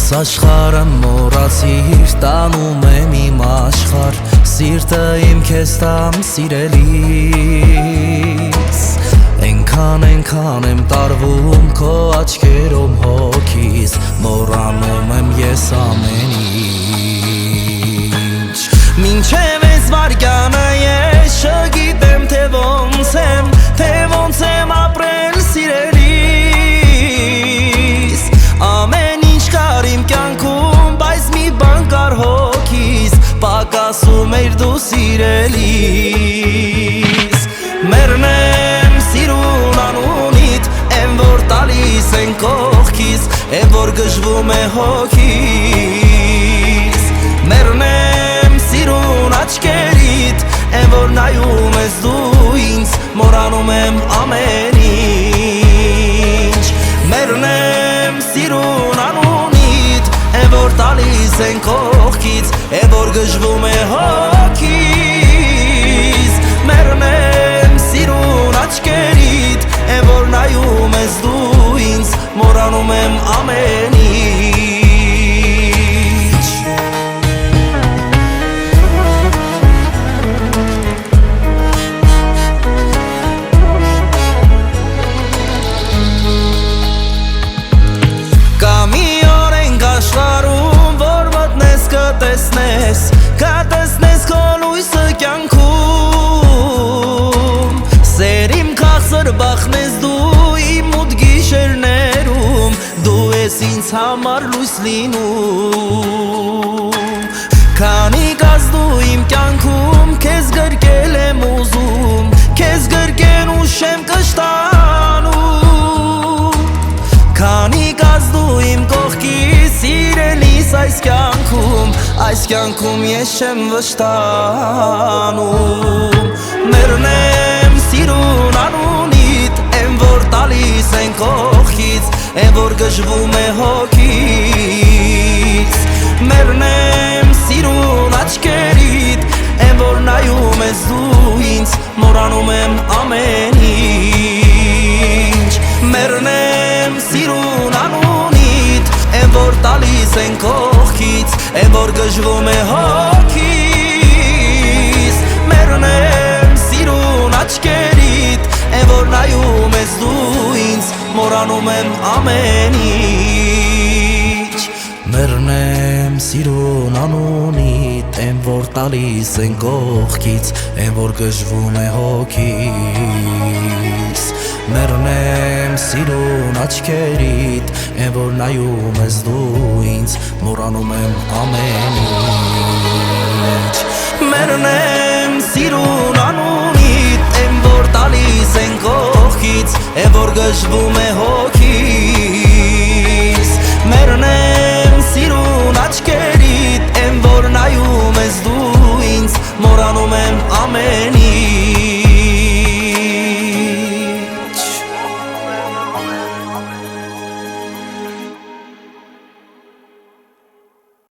Աշխարհը մոռացիր, տանում եմ իմ աշխարհ, սիրտը իմ քեզ տամ սիրելիս։ Այնքան եմ տարվում քո աչքերում հոգիս, մոռանում եմ ես ամեն ինչ։ Մինչև այս վարկյանը ես չգիտեմ թե ոնց եմ ապրել սիրելիս։ Ամեն ինչ կար իմ կյանքում, բայց մի բան կար հոգիս, պակասում էր դու սիրելիս։ Մերն եմ սիրուն անունիդ, եմ որ տալիս են կողքիս, եմ որ գժվում է հոգիս։ Մերն եմ սիրուն աչքերիդ, եմ որ նայում ես դու ինձ, մոռանում եմ ամեն ինչ։ Մերն եմ սիրուն անունիդ, եմ որ տալիս են կողքից, եմ որ գժվում է հոգիս։ Մերն եմ սիրուն աչքերիդ, եմ որ նայում ես դու ինձ, մոռանում եմ ամեն ինչ։ Կա մի օր ենք աշխարհում, որ մտնես կտեսնես քո լույսը կյանքում, սերիմ քաղցր բախնես դու իմ մութ գիշերներում, դու ես ինձ համար լույս լինում։ Քանի կաս դու իմ կյանքում, քեզ գրկել եմ ուզում, քեզ գրկեն ուշեմ կշտանում։ Քանի կաս դու իմ կողքիս, սիրելիս այս կյանքում ես չեմ վշտանում։ Մերն եմ սիրուն անունիդ, եմ որ տալիս են կողքից, եմ որ գժվում է հոգիս։ Մերն եմ սիրուն աչքերիդ, եմ որ նայում ես դու ինձ, մոռանում եմ ամեն ինչ։ Մերն եմ սիրուն անունիդ, եմ որ տալիս են կողքից, եմ որ գժվում է հոգիս։ Մերն եմ սիրուն աչքերիդ, եմ որ նայում ես դու ինձ, մոռանում եմ ամեն ինչ։ Մերն եմ սիրուն անունիդ, եմ որ տալիս են կողքից, եմ որ գժվում է հոգիս։ Մերն եմ սիրուն աչքերիդ, եմ որ նայում ես դու ինձ, մոռանում եմ ամեն ինչ։ Մերն եմ սիրուն անունիդ, եմ որ տալիս են կողքից, եմ որ գժվում է հոգիս։ Մերն եմ սիրուն աչքերիդ, եմ որ նայում ես դու ինձ, մոռանում եմ ամեն